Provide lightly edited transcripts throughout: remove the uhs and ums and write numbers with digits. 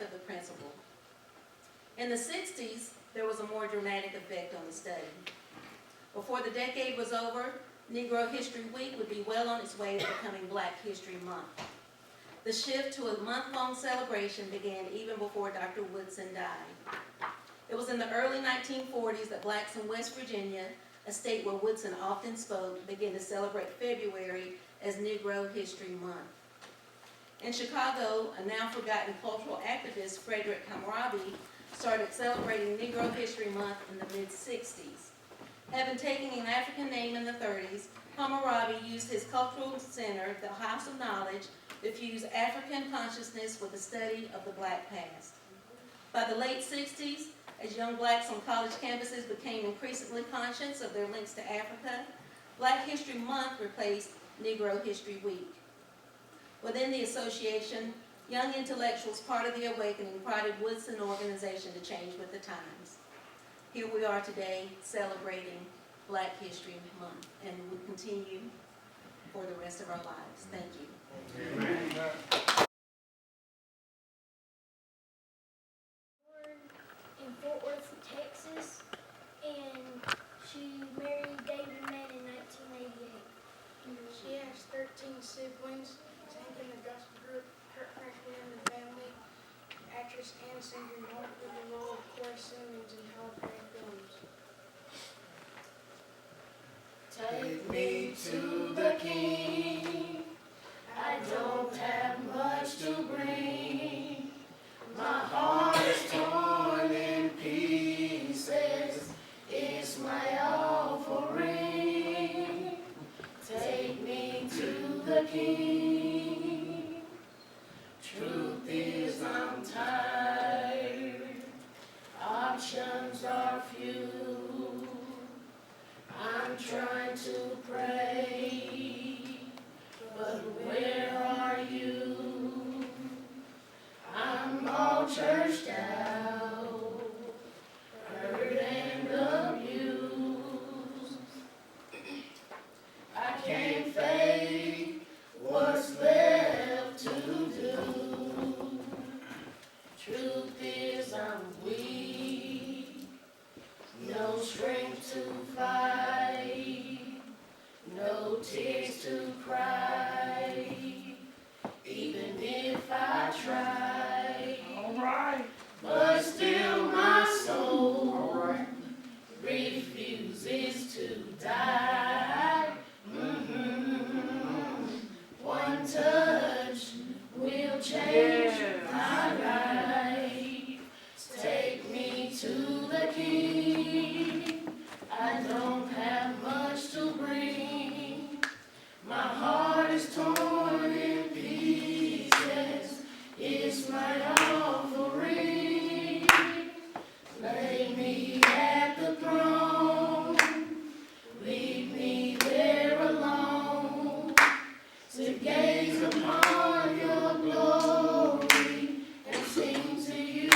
of the principal. In the 60s, there was a more dramatic effect on the study. Before the decade was over, Negro History Week would be well on its way to becoming Black History Month. The shift to a month-long celebration began even before Dr. Woodson died. It was in the early 1940s that blacks in West Virginia, a state where Woodson often spoke, began to celebrate February as Negro History Month. In Chicago, a now forgotten cultural activist, Frederick Hammurabi, started celebrating Negro History Month in the mid-60s. Having taken an African name in the 30s, Hammurabi used his cultural center, the House of Knowledge, to fuse African consciousness with the study of the Black past. By the late 60s, as young blacks on college campuses became increasingly conscious of their links to Africa, Black History Month replaced Negro History Week. Within the association, young intellectuals, part of the awakening, prodded Woodson organization to change with the times. Here we are today celebrating Black History Month, and we continue for the rest of our lives. Thank you. Amen. Born in Fort Worth, Texas, and she married David Mann in 1988. She has 13 siblings, sang in the gospel group. Her parents were in the family. Actress and singer known for the role of Cora Simmons in Halifax films. Take me to the King. I don't have much to bring. My heart is torn in pieces. It's my offering. Take me to the King. Truth is I'm tired. Options are few. I'm trying to pray, but where are you? I'm all churched out, hurt and abused. I can't fake what's left to do. Truth is I'm weak, no strength to fight, no tears to cry, even if I try. All right. But still my soul refuses to die. One touch will change my life. Take me to the King. I don't have much to bring. My heart is torn in pieces. It's my offering. Lay me at the throne. Leave me there alone to gaze upon your glory and sing to you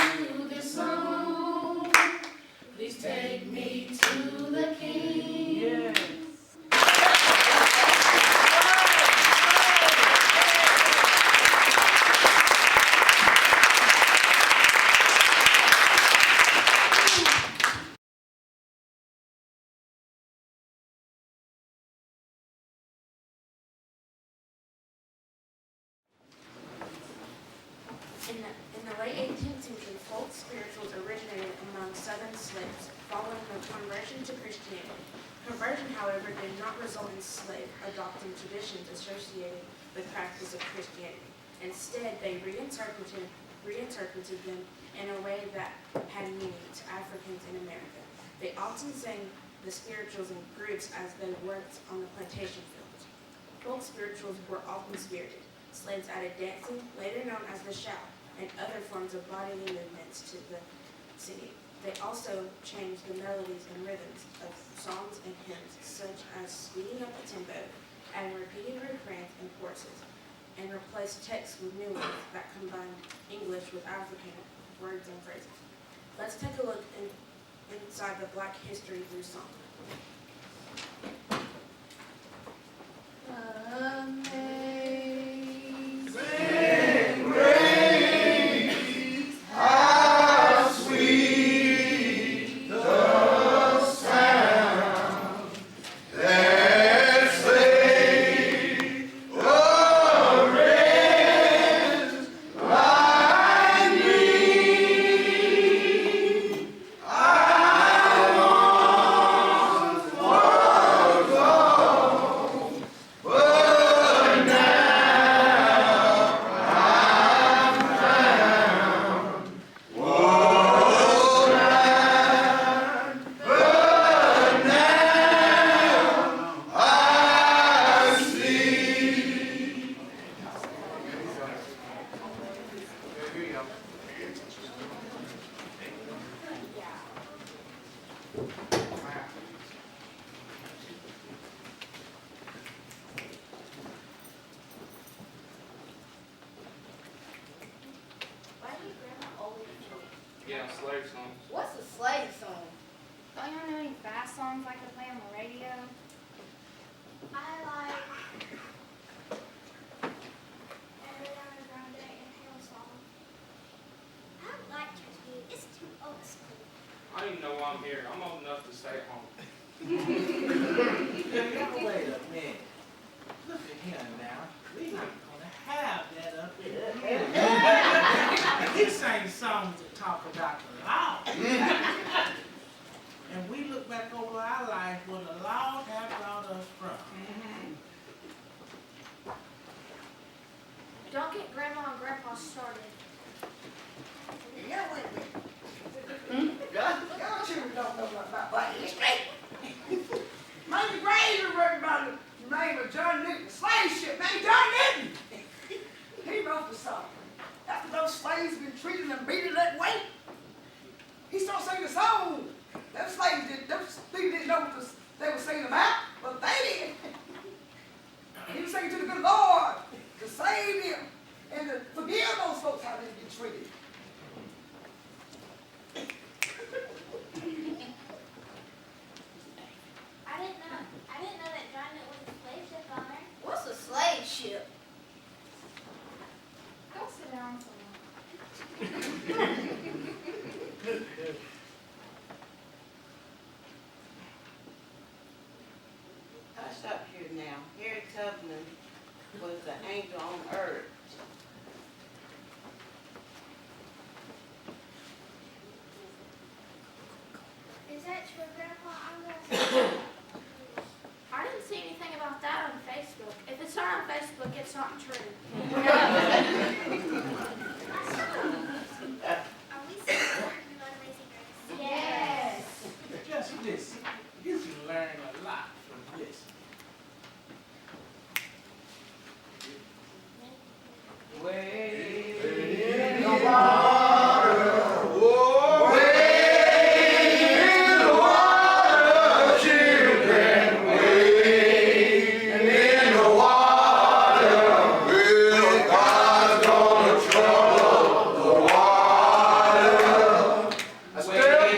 this song. Please take me to the King. Yes. In the late 18th century, folk spirituals originated among Southern slaves following their conversion to Christianity. Conversion, however, did not result in slaves adopting traditions associated with practice of Christianity. Instead, they reinterpreted them in a way that had meaning to Africans in America. They often sang the spirituals in groups as they worked on the plantation fields. Folk spirituals were often spirited. Slaves added dancing, later known as the shout, and other forms of bodily movements to the singing. They also changed the melodies and rhythms of songs and hymns, such as speeding up the tempo, and repeating refrains and choruses, and replaced texts with new ones that combined English with African words and phrases. Let's take a look inside the Black History through song. Amazing grace, Why do you grandma always do? Yeah, slave songs. What's a slave song? Don't you know any fast songs like they play on the radio? I like Ariana Grande and Hillsong. I don't like church music. It's too old school. I don't even know why I'm here. I'm old enough to stay home. Now, wait a minute. Look at him now. We're not gonna have that up here. He sings songs that talk about the law. And we look back over our life where the law have brought us from. Don't get grandma and grandpa started. Yeah, wait a minute. Y'all children don't know nothing about black history. Major Graves was written by the name of John Newton, the slave ship named John Newton. He wrote the song. After those slaves had been treated and beaten that way, he started singing the song. Them slaves them people didn't know what they were singing about, but they did. He was singing to the good Lord to save them and to forgive those folks how they've been treated. I didn't know that John Newton was a slave ship owner. What's a slave ship? Go sit down somewhere. Hush up here now. Harry Tubman was the angel on earth. Is that true, Grandpa? I'm gonna I didn't see anything about that on Facebook. If it's not on Facebook, it's not true. Are we still working on Amazing Grace? Yes. Just listen. You can learn a lot from listening. Way in the water, oh, way in the water, children, way in the water. Well, God's gonna trouble the water. I stepped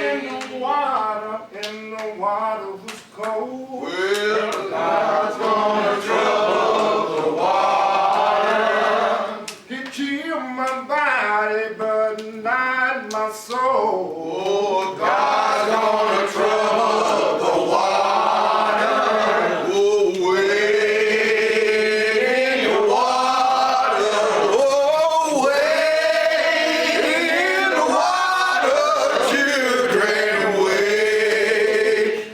in the water was cold. Well, God's gonna trouble the water. He killed my body, but not my soul. Oh, God's gonna trouble the water. Oh, way in the water. Oh, way in the water, children, way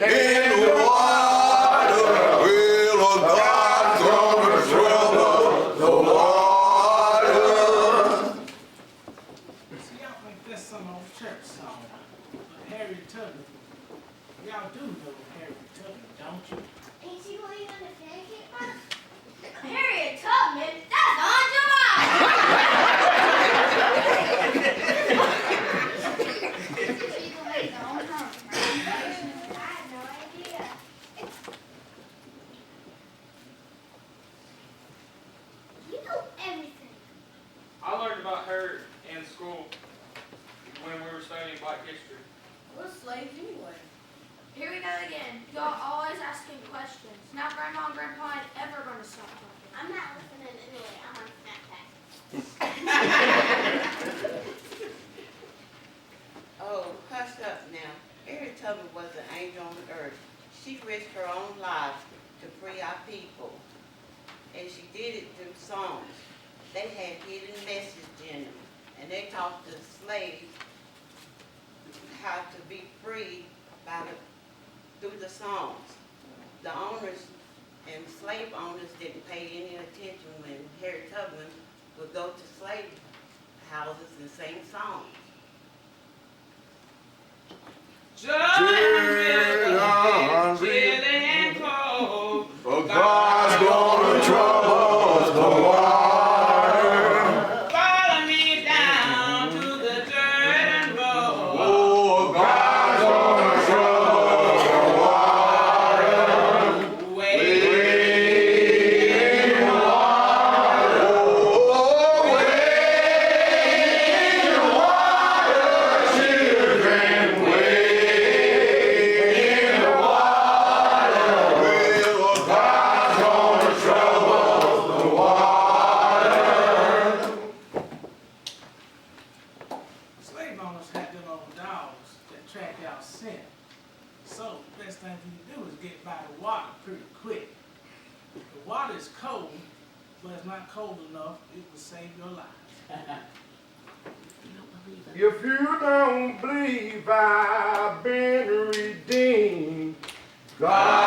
in the water. Well, God's gonna trouble the water. See, y'all think that's some old church song. But Harry Tubman, y'all do know Harry Tubman, don't you? Ain't she believe in the pancake box? Harriet Tubman? That's Aunt Jemima! She believes on her. I had no idea. You know everything. I learned about her in school when we were studying Black history. We're slaves anyway. Here we go again. Y'all always asking questions. Now Grandma and Grandpa ain't ever going to stop talking. I'm not listening anyway. I'm on Snapchat. Oh, hush up now. Harry Tubman was an angel on earth. She risked her own life to free our people. And she did it through songs. They had hidden message in them. And they taught the slaves how to be free through the songs. The owners and slave owners didn't pay any attention when Harry Tubman would go to slave houses and sing songs. John chilly and cold. But God's gonna trouble the water. Follow me down to the dirt and road. Oh, God's gonna trouble track y'all scent. So, the best thing for you to do is get by the water pretty quick. The water is cold, but it's not cold enough, it will save your lives. If you don't believe I've been redeemed, God